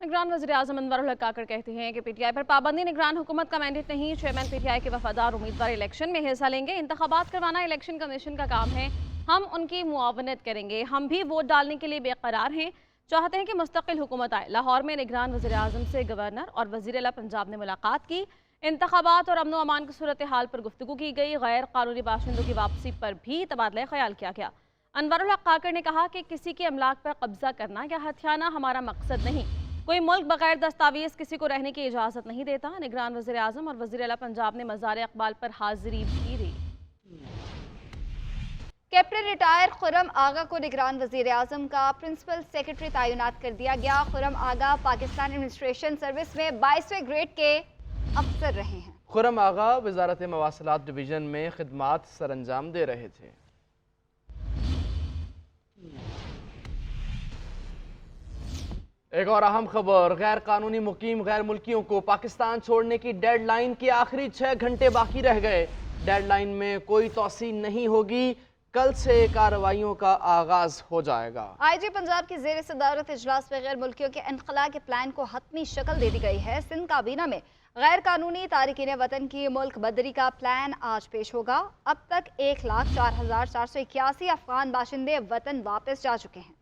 निगरान वज़ीर-ए-आज़म अनवर उल हक काकड़ कहते हैं कि पीटीआई पर पाबंदी निगरान हुकूमत का मैंडेट नहीं। चेयरमैन पीटीआई के वफादार उम्मीदवार इलेक्शन में हिस्सा लेंगे। इंतखाबात करवाना इलेक्शन कमीशन का काम है, हम उनकी मुआवनत करेंगे। हम भी वोट डालने के लिए बेकरार हैं, चाहते हैं कि मुस्तकिल हुकूमत आए। लाहौर में निगरान वज़ीर-ए-आज़म से गवर्नर और वज़ीर आला पंजाब ने मुलाकात की। इंतखाबात और अमन अमान की सूरत हाल पर गुफ्तगू की गई। गैर कानूनी बाशिंदों की वापसी पर भी तबादला ख्याल किया गया। अनवर उल हक काकड़ ने कहा कि किसी के अमलाक पर कब्जा करना या हथियाना हमारा मकसद नहीं। कोई मुल्क बगैर दस्तावेज किसी को रहने की इजाज़त नहीं देता। निगरान वज़ीर आज़म और वज़ीर आला पंजाब ने मज़ार अक़बाल पर हाजिरी भी दी। कैप्टन रिटायर खुर्रम आगा को निगरान वज़ीर आज़म का प्रिंसिपल सेक्रेटरी तैनात कर दिया गया। खुर्रम आगा पाकिस्तान एडमिनिस्ट्रेशन सर्विस में 22वें ग्रेड के अफसर रहे हैं। खुर्रम आगा वजारत मवासलात डिवीज़न में खिदमात सर अंजाम दे रहे थे। एक और अहम खबर, गैर कानूनी मुकीम गैर मुल्कियों को पाकिस्तान छोड़ने की डेडलाइन के आखिरी 6 घंटे बाकी रह गए। डेडलाइन में कोई तोसी नहीं होगी, कल से कार्रवाइयों का आगाज हो जाएगा। आईजी पंजाब की जेर सदारत इजलास में गैर मुल्कियों के इनखला के प्लान को हतमी शक्ल दे दी गई है। सिंध काबीना में गैर कानूनी तारिकीन वतन की मुल्क बदरी का प्लान आज पेश होगा। अब तक 1,04,481 अफगान बाशिंदे वतन वापस जा चुके हैं।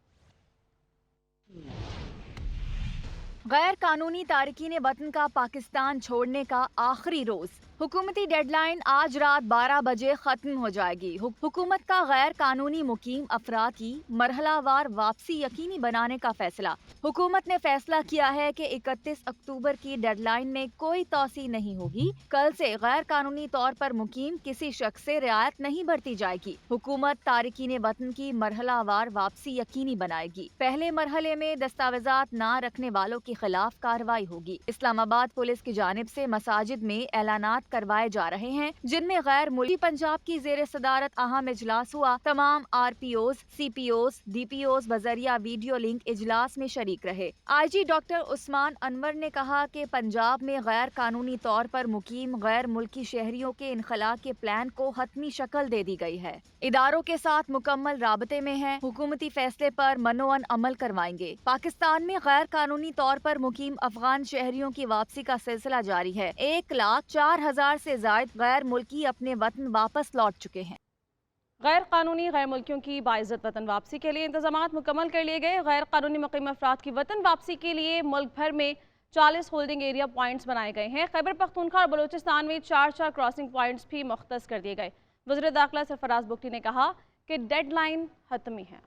गैर कानूनी तारकीन वतन का पाकिस्तान छोड़ने का आखिरी रोज, हुकूमती डेडलाइन आज रात 12 बजे खत्म हो जाएगी। हुकूमत का गैर कानूनी मुकीम अफराद की मरहलावार वापसी यकीनी बनाने का फैसला। हुकूमत ने फैसला किया है कि 31 अक्टूबर की डेडलाइन में कोई तोसी नहीं होगी। कल से गैर कानूनी तौर पर मुकीम किसी शख्स से रियायत नहीं बरती जाएगी। हुकूमत तारकीन वतन की मरहलावार वापसी यकीनी बनाएगी। पहले मरहले में दस्तावेजात न रखने वालों के खिलाफ कार्रवाई होगी। इस्लामाबाद पुलिस की जानिब से मसाजिद में ऐलानात करवाए जा रहे हैं, जिनमें गैर मुल्की पंजाब की जेर सदारत अहम इजलास हुआ। तमाम RPOs, CPOs, DPOs बजरिया वीडियो लिंक इजलास में शरीक रहे। IG डॉक्टर उस्मान अनवर ने कहा कि पंजाब में गैर कानूनी तौर पर मुकीम गैर मुल्की शहरियों के इनखला के प्लान को हतमी शक्ल दे दी गई है। इदारों के साथ मुकम्मल राबते में है, हुकूमती फैसले पर मनोअन अमल करवाएंगे। पाकिस्तान में गैर कानूनी तौर पर मुकीम अफगान शहरियों की वापसी का सिलसिला जारी है। 1,04,000 से ज्यादा गैर मुल्की अपने वतन वापस लौट चुके हैं। गैर कानूनी गैर मुल्कियों की बाइज्जत वतन वापसी के लिए इंतजामात मुकम्मल कर लिए गए। गैर कानूनी मुकीम अफराद की वतन वापसी के लिए मुल्क भर में 40 होल्डिंग एरिया पॉइंट्स बनाए गए हैं। खैबर पख्तूनख्वा और बलूचिस्तान में 4 क्रॉसिंग पॉइंट्स भी मुख्तस कर दिए गए। वज़ीर दाखिला सरफराज बुगटी ने कहा कि डेडलाइन हतमी है।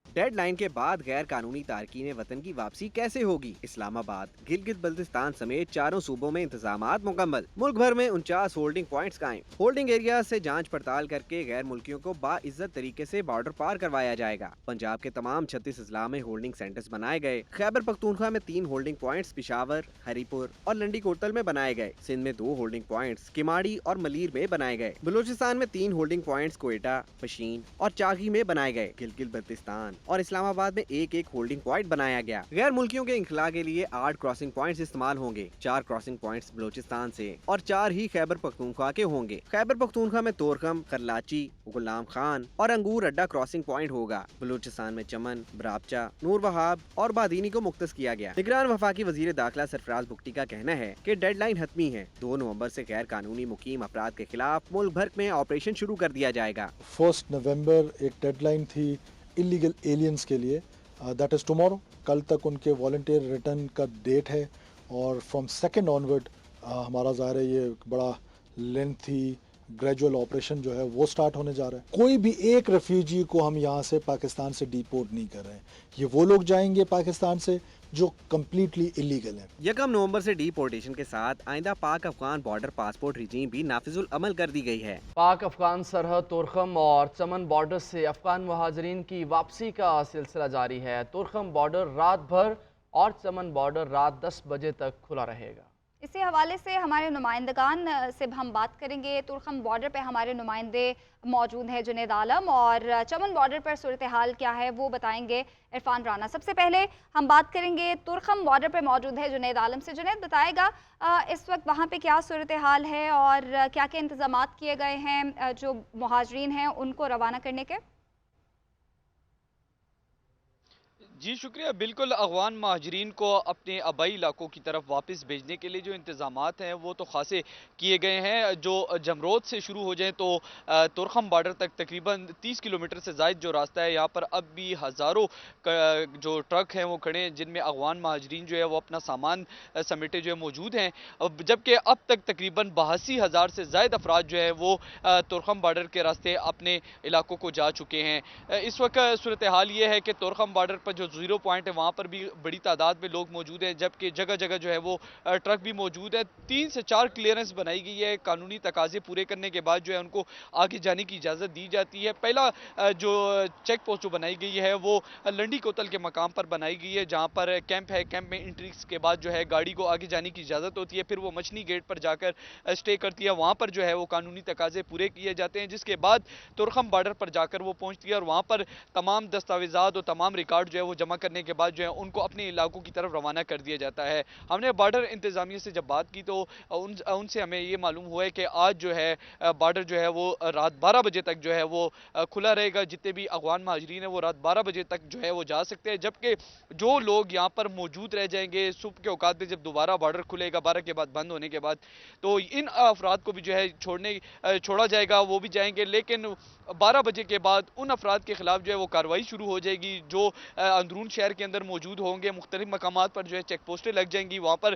डेडलाइन के बाद गैर कानूनी तारकीन वतन की वापसी कैसे होगी? इस्लामाबाद, गिलगित बल्तिस्तान समेत चारों सूबों में इंतजामात मुकम्मल। मुल्क भर में 49 होल्डिंग पॉइंट्स कायम। होल्डिंग एरिया से जांच पड़ताल करके गैर मुल्कियों को बाइज्जत तरीके से बॉर्डर पार करवाया जाएगा। पंजाब के तमाम 36 अजला में होल्डिंग सेंटर्स बनाए गए। खैबर पख्तूनख्वा में 3 होल्डिंग पॉइंट्स पिशावर, हरीपुर और लंडी कोतल में बनाए गए। सिंध में 2 होल्डिंग पॉइंट्स किमाड़ी और मलीर में बनाए गए। बलूचिस्तान में 3 होल्डिंग पॉइंट्स कोयटा, पशीन और चागी में बनाए गए। गिलगित बल्तिस्तान और इस्लामाबाद में एक होल्डिंग पॉइंट बनाया गया। गैर मुल्कियों के इंखला के लिए 8 क्रॉसिंग पॉइंट्स इस्तेमाल होंगे। 4 क्रॉसिंग पॉइंट्स बलूचिस्तान से और 4 ही खैबर पख्तूनख्वा के होंगे। खैबर पख्तूनख्वा में तोरखम, करलाची, गुलाम खान और अंगूर अड्डा क्रॉसिंग पॉइंट होगा। बलूचिस्तान में चमन, बराबचा, नूर वहाब और बादीनी को मुख्तस किया गया। निगरान वफाकी वजीर दाखिला सरफराज बुगटी का कहना है कि डेडलाइन हतमी है। 2 नवंबर से गैर कानूनी मुकीम अफराद के खिलाफ मुल्क भर में ऑपरेशन शुरू कर दिया जाएगा। 1 नवंबर एक डेडलाइन थी इलीगल एलियंस के लिए, दैट इज़ टुमारो। कल तक उनके वॉलंटियर रिटर्न का डेट है और फ्रॉम 2 ऑनवर्ड हमारा ज़ाहिर है ये बड़ा लेंथी ग्रेजुअल ऑपरेशन जो है वो स्टार्ट होने जा रहा है। कोई भी एक रेफ्यूजी को हम यहाँ से पाकिस्तान से डिपोर्ट नहीं कर रहे हैं। ये वो लोग जाएंगे पाकिस्तान से जो कम्प्लीटली इलीगल है। 1 नवंबर से डिपोर्टेशन के साथ आइंदा पाक अफगान बॉर्डर पासपोर्ट रिजीम भी नाफिजुल अमल कर दी गई है। पाक अफगान सरहद तोरखम और चमन बॉर्डर से अफगान मुहाजिरीन की वापसी का सिलसिला जारी है। तोरखम बॉर्डर रात भर और चमन बॉर्डर रात 10 बजे तक खुला रहेगा। इसी हवाले से हमारे नुमाइंदगान से हम बात करेंगे। तुरखम बॉर्डर पे हमारे नुमाइंदे मौजूद हैं जुनैद आलम, और चमन बॉर्डर पर सूरत हाल क्या है वो बताएंगे इरफान राना। सबसे पहले हम बात करेंगे तुरखम बॉर्डर पे मौजूद है जुनैद आलम से। जुनैद बताएगा इस वक्त वहाँ पे क्या सूरत हाल है और क्या क्या इंतजामात किए गए हैं जो मुहाजिरीन हैं उनको रवाना करने के? जी शुक्रिया। बिल्कुल, अफगान महाजरीन को अपने आबाई इलाकों की तरफ वापस भेजने के लिए जो इंतजामात हैं वो तो खासे किए गए हैं। जो जमरोद से शुरू हो जाएँ तो तुरखम बॉर्डर तक तकरीबन 30 किलोमीटर से ज़ायद जो रास्ता है, यहाँ पर अब भी हज़ारों जो ट्रक हैं वो खड़े हैं, जिनमें अफगान महाजरीन जो है वो अपना सामान समेटे जो है मौजूद हैं। अब जबकि अब तक तकरीबन 82,000 से ज़ायद अफराद जो है वो तुरखम बॉर्डर के रास्ते अपने इलाकों को जा चुके हैं। इस वक्त सूरत हाल ये है कि तुरखम बॉर्डर पर जो जीरो पॉइंट है वहाँ पर भी बड़ी तादाद में लोग मौजूद हैं, जबकि जगह जगह जो है वो ट्रक भी मौजूद है। 3 से 4 क्लियरेंस बनाई गई है। कानूनी तकाजे पूरे करने के बाद जो है उनको आगे जाने की इजाज़त दी जाती है। पहला जो चेक पोस्ट जो बनाई गई है वो लंडी कोतल के मकाम पर बनाई गई है, जहाँ पर कैंप है। कैंप में एंट्री के बाद जो है गाड़ी को आगे जाने की इजाज़त होती है, फिर वो मछली गेट पर जाकर स्टे करती है। वहाँ पर जो है वो कानूनी तकाजे पूरे किए जाते हैं, जिसके बाद तुरखम बॉर्डर पर जाकर वो पहुँचती है और वहाँ पर तमाम दस्तावेजात और तमाम रिकॉर्ड जो है वो जमा करने के बाद जो है उनको अपने इलाकों की तरफ रवाना कर दिया जाता है। हमने बॉर्डर इंतजामिया से जब बात की तो उनसे हमें ये मालूम हुआ है कि आज जो है बॉर्डर जो है वो रात 12 बजे तक जो है वो खुला रहेगा। जितने भी अफगान महाजरीन है वो रात 12 बजे तक जो है वो जा सकते हैं, जबकि जो लोग यहाँ पर मौजूद रह जाएंगे सुबह के औकात में जब दोबारा बॉर्डर खुलेगा 12 के बाद बंद होने के बाद, तो इन अफराद को भी जो है छोड़ा जाएगा, वो भी जाएंगे। लेकिन 12 बजे के बाद उन अफराद के खिलाफ जो है वो कार्रवाई शुरू हो जाएगी जो अंदरून शहर के अंदर मौजूद होंगे। मुख्तलिफ मकामात पर जो है चेक पोस्टें लग जाएंगी, वहाँ पर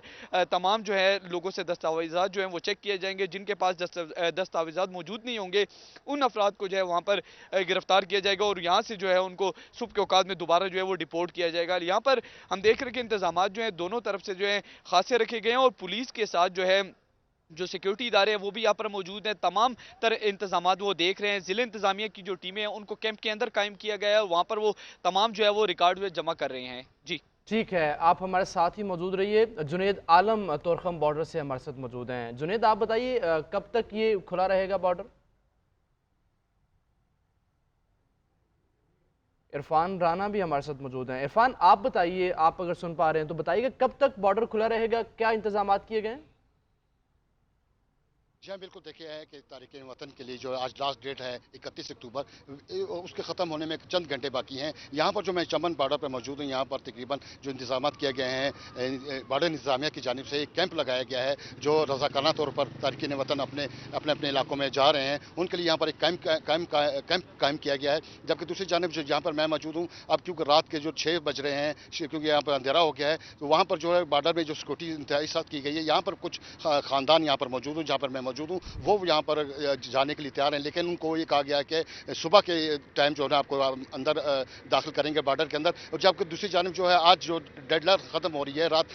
तमाम जो है लोगों से दस्तावेजात जो हैं वो चेक किए जाएंगे। जिनके पास दस्तावेजात मौजूद नहीं होंगे उन अफराद को जो है वहाँ पर गिरफ्तार किया जाएगा और यहाँ से जो है उनको सुबह के औकात में दोबारा जो है वो डिपोर्ट किया जाएगा। यहाँ पर हम देख रहे हैं कि इंतजाम जो है दोनों तरफ से जो है खासे रखे गए हैं और पुलिस के साथ जो है जो सिक्योरिटी इदारे हैं वो भी यहाँ पर मौजूद हैं। तमाम तरह इंतजाम वो देख रहे हैं। जिले इंतजामिया की जो टीमें हैं उनको कैंप के अंदर कायम किया गया है और वहाँ पर वो तमाम जो है वो रिकॉर्ड जो जमा कर रहे हैं। जी ठीक है, आप हमारे साथ ही मौजूद रहिए। जुनेद आलम तुरखम बॉर्डर से हमारे साथ मौजूद हैं। जुनेद, आप बताइए कब तक ये खुला रहेगा बॉर्डर? इरफान राना भी हमारे साथ मौजूद हैं। इरफान, आप बताइए, आप अगर सुन पा रहे हैं तो बताइएगा कब तक बॉर्डर खुला रहेगा, क्या इंतजाम किए गए हैं? जी हाँ, बिल्कुल। देखिए है कि तारिकीन वतन के लिए जो आज लास्ट डेट है 31 अक्टूबर, उसके ख़त्म होने में चंद घंटे बाकी हैं। यहाँ पर जो मैं चमन बॉर्डर पर मौजूद हूँ, यहाँ पर तकरीबन जो इंतजाम किए गए हैं बॉर्डर इंतजामिया की जानिब से एक कैंप लगाया गया है जो रज़ाकाना तौर पर तारिकीन वतन अपने अपने इलाकों में जा रहे हैं उनके लिए यहाँ पर एक कैंप कायम किया गया है। जबकि दूसरी जानिब जो यहाँ पर मैं मौजूद हूँ, अब क्योंकि रात के जो 6 बज रहे हैं, क्योंकि यहाँ पर अंधेरा हो गया है, तो वहाँ पर जो है बॉर्डर में जो सिक्योरिटी इंतहाई सख्त की गई है। यहाँ पर कुछ ख़ानदान यहाँ पर मौजूद हूँ, जहाँ पर मैं मौजूद हूँ, वो यहाँ पर जाने के लिए तैयार हैं। लेकिन उनको ये कहा गया है कि सुबह के टाइम जो है आपको अंदर दाखिल करेंगे बॉर्डर के अंदर। और जबकि दूसरी जानिब जो है आज जो डेडलाइन ख़त्म हो रही है रात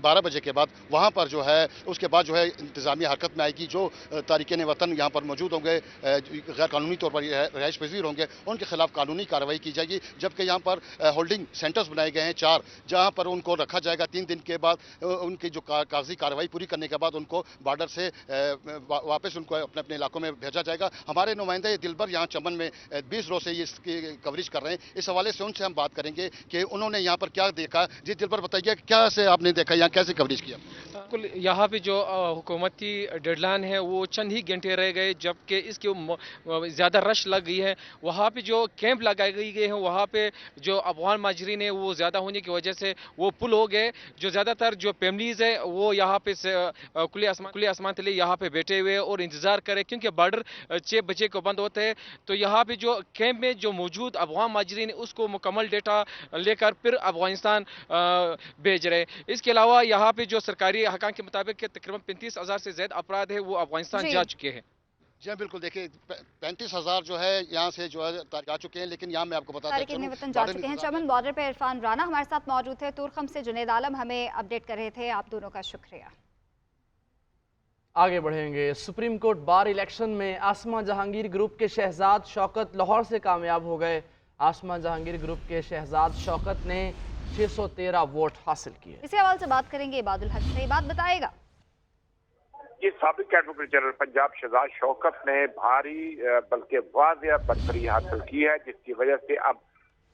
12 बजे के बाद, वहाँ पर जो है उसके बाद जो है इंतजामी हरकत में आएगी। जो तारिकीन वतन यहाँ पर मौजूद होंगे, गैर कानूनी तौर पर रहायश पजीर होंगे, उनके खिलाफ कानूनी कार्रवाई की जाएगी। जबकि यहाँ पर होल्डिंग सेंटर्स बनाए गए हैं 4, जहाँ पर उनको रखा जाएगा। 3 दिन के बाद उनकी जो कागजी कार्रवाई पूरी करने के बाद उनको बॉर्डर से वापस उनको अपने अपने इलाकों में भेजा जाएगा। हमारे नुमाइंदे दिलबर यहाँ चमन में 20 रोज से इसकी कवरेज कर रहे हैं। इस हवाले से उनसे हम बात करेंगे कि उन्होंने यहाँ पर क्या देखा। जी दिलबर, बताइए क्या से आपने देखा, यहाँ कैसे कवरेज किया? बिल्कुल, यहाँ पे जो हुकूमत की डेडलाइन है वो चंद ही घंटे रह गए, जबकि इसके ज़्यादा रश लग गई है। वहाँ पे जो कैंप लगाए गए हैं वहाँ पे जो अफगान माजरीन है वो ज़्यादा होने की वजह से वो पुल हो गए। जो ज़्यादातर जो फैमिलीज़ है वो यहाँ पे खुले आसमान तले यहाँ पे बैठे हुए और इंतज़ार करें, क्योंकि बॉर्डर 6 बजे को बंद होते हैं। तो यहाँ पे जो कैंप में जो मौजूद अफगान माजरीन उसको मुकम्मल डेटा लेकर फिर अफगानिस्तान भेज रहे। इसके अलावा यहाँ पे जो सरकारी हकाम के मुताबिक तकरीबन 35,000 से ज्यादा अपराध है वो अफगानिस्तान जा चुके हैं। जी हाँ, बिल्कुल। देखिए 35,000 जो है यहाँ से जो है जा चुके हैं, लेकिन यहाँ मैं आपको बता तारिकीन वतन जा चुके हैं। चमन बॉर्डर पर इरफान राना हमारे साथ मौजूद थे। तुरखम से जुनेद आलम हमें अपडेट कर रहे थे। आप दोनों का शुक्रिया। आगे बढ़ेंगे। सुप्रीम कोर्ट बार इलेक्शन में आसमा जहांगीर ग्रुप के शहजाद शौकत लाहौर से कामयाब हो गए। आसमा जहांगीर ग्रुप के शहजाद शौकत ने 613 वोट हासिल किए। इसी हवाले से बात करेंगे इबादुल हक से, बात बताएगा। ये साबिक एडवोकेट जनरल पंजाब शहजाद शौकत ने भारी बल्कि वाज़ेह बढ़तरी हासिल की है, जिसकी वजह से अब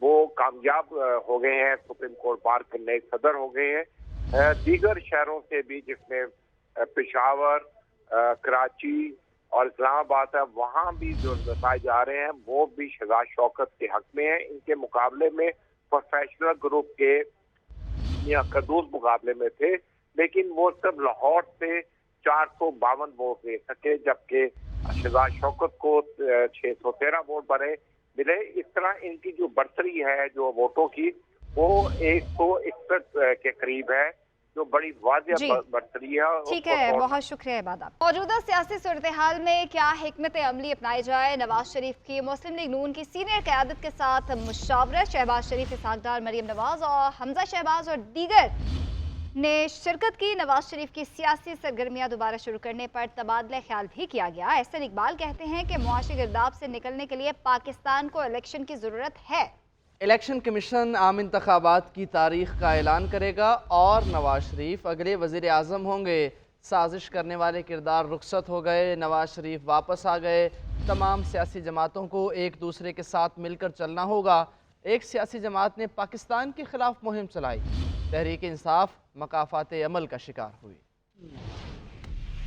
वो कामयाब हो गए हैं। सुप्रीम कोर्ट बार के नए सदर हो गए हैं। दीगर शहरों से भी, जिसमें पेशावर, कराची और इस्लामाबाद है, वहाँ भी जो नताइज आ रहे हैं वो भी शहजाद शौकत के हक में है। इनके मुकाबले में प्रोफेशनल ग्रुप के या कदूस मुकाबले में थे, लेकिन वो सब लाहौर से 452 वोट ले सके, जबकि शहजाद शौकत को 613 वोट मिले। इस तरह इनकी जो बढ़तरी है जो वोटों की, वो 161 के करीब है, जो बड़ी वाजिया बढ़तरी है। ठीक है, बहुत शुक्रिया इबाद। मौजूदा सियासी सूरत हाल में क्या हिकमत अमली अपनाई जाए? नवाज शरीफ की मुस्लिम लीग नून की सीनियर क़यादत के साथ मुशावरत, शहबाज शरीफ, इसहाक डार, मरीम नवाज और हमजा शहबाज और दीगर ने शिरकत की। नवाज शरीफ की सियासी सरगर्मियां दोबारा शुरू करने पर तबादला ख्याल भी किया गया। एहसन इकबाल कहते हैं कि मुआशी गिरदाब से निकलने के लिए पाकिस्तान को इलेक्शन की ज़रूरत है। इलेक्शन कमीशन आम इंतखाबात की तारीख का ऐलान करेगा और नवाज शरीफ अगले वज़ीर आज़म होंगे। साजिश करने वाले किरदार रुखसत हो गए, नवाज शरीफ वापस आ गए। तमाम सियासी जमातों को एक दूसरे के साथ मिलकर चलना होगा। एक सियासी जमात ने पाकिस्तान के खिलाफ मुहिम चलाई, तहरीक इंसाफ मकाफात अमल का शिकार हुई।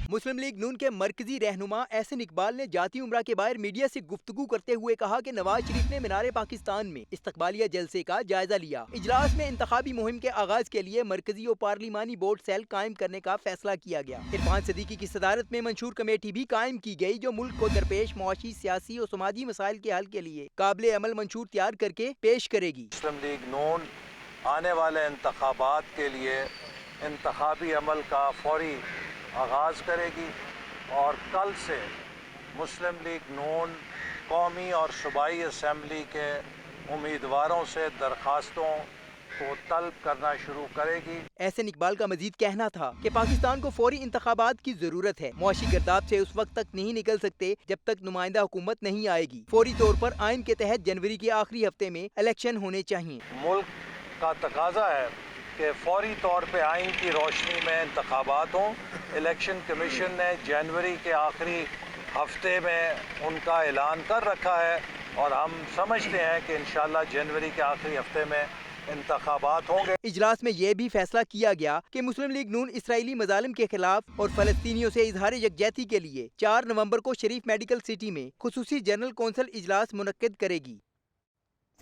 मुस्लिम लीग नून के मरकजी रहनुमा एहसन इकबाल ने जाती उम्रा के बाहर मीडिया से गुफ्तगू करते हुए कहा कि नवाज शरीफ ने मीनार पाकिस्तान में इस्तकबालिया जलसे का जायजा लिया। इजलास में इंतखाबी मुहिम के आगाज के लिए मरकजी और पार्लिमानी बोर्ड सेल कायम करने का फैसला किया गया। इरफान सदीकी की सदारत में मंशूर कमेटी भी कायम की गई, जो मुल्क को दरपेश मुआशी, सियासी और समाजी मसाइल के हल के लिए काबिल अमल मंशूर तैयार करके पेश करेगी। मुस्लिम लीग नून आने वाले इंतखाबात के लिए इंतखाबी अमल का फौरी आगाज़ करेगी और कल से मुस्लिम लीग नून कौमी और सूबाई असम्बली के उम्मीदवारों से दरखास्तों को तलब करना शुरू करेगी। एहसन इकबाल का मजीद कहना था कि पाकिस्तान को फौरी इंतखाबात की जरूरत है। मुआशी गिरदाब से उस वक्त तक नहीं निकल सकते जब तक नुमाइंदा हुकूमत नहीं आएगी। फौरी तौर पर आइन के तहत जनवरी के आखिरी हफ्ते में इलेक्शन होने चाहिए। मुल्क का तकाजा है कि फौरी तौर पे आइन की रोशनी में इंतखाबात हों। इलेक्शन कमीशन ने जनवरी के आखिरी हफ्ते में उनका ऐलान कर रखा है और हम समझते हैं कि इंशाल्लाह जनवरी के आखिरी हफ्ते में इंतखाबात होंगे। इजलास में यह भी फैसला किया गया कि मुस्लिम लीग नून इसराइली मजालिम के खिलाफ और फलस्तीनियों से इजहार यकजहती के लिए 4 नवंबर को शरीफ मेडिकल सिटी में खुसूसी जनरल कौंसिल इजलास मुनक्किद करेगी।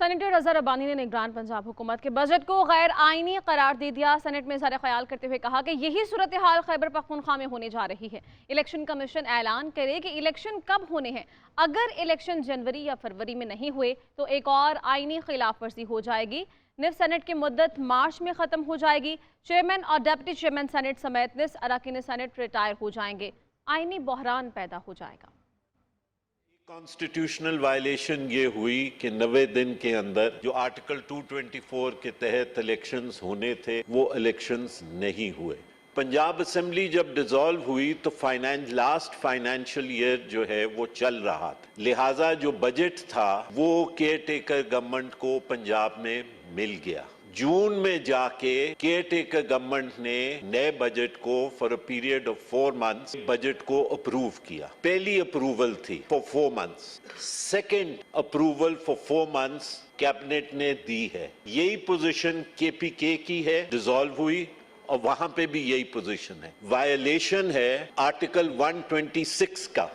सेनेटर अजहर अब्बानी ने निगरान पंजाब हुकूमत के बजट को गैर आइनी करार दे दिया। सेनेट में इज़हार ख्याल करते हुए कहा कि यही सूरत हाल खैबर पख्तूनख्वा में होने जा रही है। इलेक्शन कमीशन ऐलान करे कि इलेक्शन कब होने हैं। अगर इलेक्शन जनवरी या फरवरी में नहीं हुए तो एक और आइनी खिलाफ वर्जी हो जाएगी। निफ सेनेट की मुद्दत मार्च में ख़त्म हो जाएगी। चेयरमैन और डिप्टी चेयरमैन सेनेट समेत निस अरकान सेनेट रिटायर हो जाएंगे। आइनी बहरान पैदा हो जाएगा। कॉन्स्टिट्यूशनल वायलेशन ये हुई कि 90 दिन के अंदर जो आर्टिकल 224 के तहत इलेक्शंस होने थे वो इलेक्शंस नहीं हुए। पंजाब असेंबली जब डिसॉल्व हुई तो लास्ट फाइनेंशियल ईयर जो है वो चल रहा था, लिहाजा जो बजट था वो केयर टेकर गवर्नमेंट को पंजाब में मिल गया। जून में जाके केयर टेकर गवर्नमेंट ने नए बजट को for a period of 4 months budget को अप्रूव किया। पहली अप्रूवल थी for 4 months, second approval for 4 months cabinet ने दी है। यही पोजीशन केपीके की है, डिसॉल्व हुई और वहां पे भी यही पोजीशन है। वायलेशन है आर्टिकल 126 का।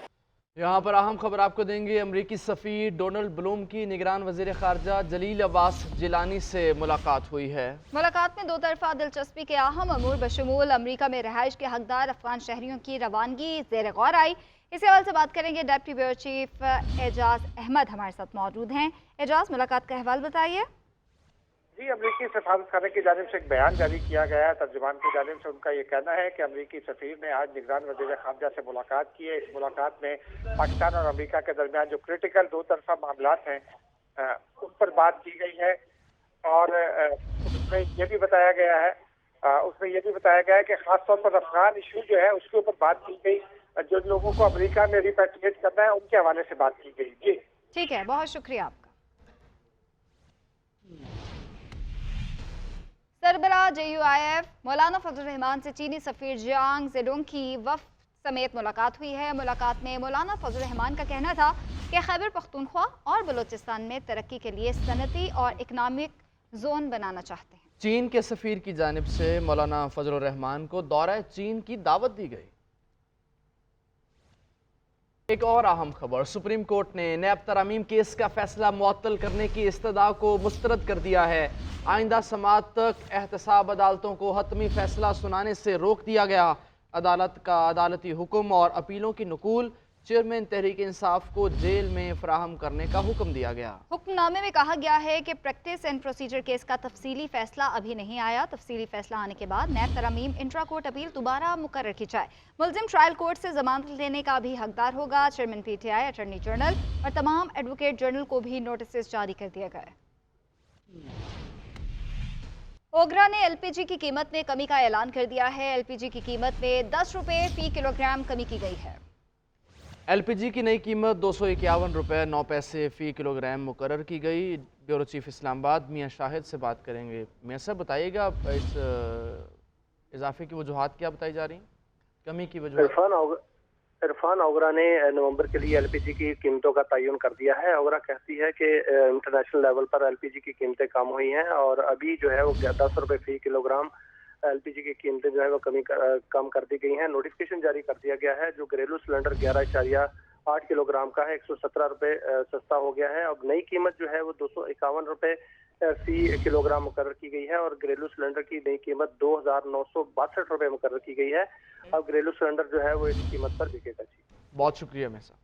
यहाँ पर अहम खबर आपको देंगे। अमरीकी सफ़ीर डोनाल्ड ब्लूम की निगरान वज़ीर ख़ारजा जलील अब्बास जिलानी से मुलाकात हुई है। मुलाकात में 2 तरफ़ा दिलचस्पी के अहम अमूर बशमूल अमरीका में रहाइश के हकदार अफगान शहरियों की रवानगी ज़ेर गौर आई। इस हवाले से बात करेंगे। Deputy bureau chief Ejaz Ahmed हमारे साथ मौजूद हैं। एजाज, मुलाकात का अहवाल बताइए। जी, अमरीकी सफारतखाने की जानिब से एक बयान जारी किया गया है। तर्जुमान की जानिब से उनका ये कहना है कि अमरीकी सफीर ने आज निगरान वज़ीर ख़ारजा से मुलाकात की है। इस मुलाकात में पाकिस्तान और अमरीका के दरमियान जो क्रिटिकल 2 तरफा मामलात हैं उस पर बात की गई है और उसमें ये भी बताया गया है कि खासतौर पर अफगान इशू जो है उसके ऊपर बात की गई। जो लोगों को अमरीका में रिपैट्रिएट करना है उनके हवाले से बात की गई। जी ठीक है, बहुत शुक्रिया आपका। सरबराह JUIF मौलाना फजल रहमान से चीनी सफ़ीर जियांग जेडोंग की वफ़द समेत मुलाकात हुई है। मुलाकात में मौलाना फजल रहमान का कहना था कि खैबर पख्तूनख्वा और बलूचिस्तान में तरक्की के लिए सनती और इकनॉमिक जोन बनाना चाहते हैं। चीन के सफ़ीर की जानिब से मौलाना फजल रहमान को दौरा चीन की दावत दी गई। एक और अहम खबर, सुप्रीम कोर्ट ने नैब तरामीम केस का फैसला मुअत्तल करने की इस्तदा को मुस्तरद कर दिया है। आइंदा समाअत तक एहतसाब अदालतों को हतमी फैसला सुनाने से रोक दिया गया। अदालत का अदालती हुक्म और अपीलों की नकूल चेयरमैन तहरीक इंसाफ को जेल में फराहम करने का हुक्म दिया गया। हुक्मनामे में कहा गया है कि प्रैक्टिस एंड प्रोसीजर केस का तफसीली फैसला अभी नहीं आया। तफसीली फैसला आने के बाद नैब तरामीम इंट्रा कोर्ट अपील दोबारा मुकर्रर की जाए। मुलजिम ट्रायल कोर्ट से जमानत लेने का भी हकदार होगा। चेयरमैन PTI, अटॉर्नी जनरल और तमाम एडवोकेट जनरल को भी नोटिस जारी कर दिए गए। ओगरा ने LPG की कीमत में कमी का ऐलान कर दिया है। LPG की कीमत में 10 रुपये फी किलोग्राम कमी की गई है। LPG की नई कीमत 251 रुपये 9 पैसे फ़ी किलोग्राम मुकर्रर की गई। ब्यूरो चीफ इस्लामाबाद मियां शाहिद से बात करेंगे। मियां साहब बताइएगा इस इजाफे की वजूहात क्या बताई जा रही, कमी की वजूहत? इरफान ओगरा ने नवंबर के लिए LPG की कीमतों का तयन कर दिया है। ओगरा कहती है कि इंटरनेशनल लेवल पर LPG की कीमतें कम हुई हैं और अभी जो है वो 10 रुपये फी किलोग्राम LPG की कीमतें जो है वो कम कर दी गई हैं। नोटिफिकेशन जारी कर दिया गया है। जो घरेलू सिलेंडर 11.8 किलोग्राम का है 117 रुपये सस्ता हो गया है। अब नई कीमत जो है वो 251 रुपये फी किलोग्राम मुकर्रर की गई है और घरेलू सिलेंडर की नई कीमत 2,962 रुपये मुकर्रर की गई है। अब घरेलू सिलेंडर जो है वो इस कीमत पर बिकेगा। जी बहुत शुक्रिया मियां साहब।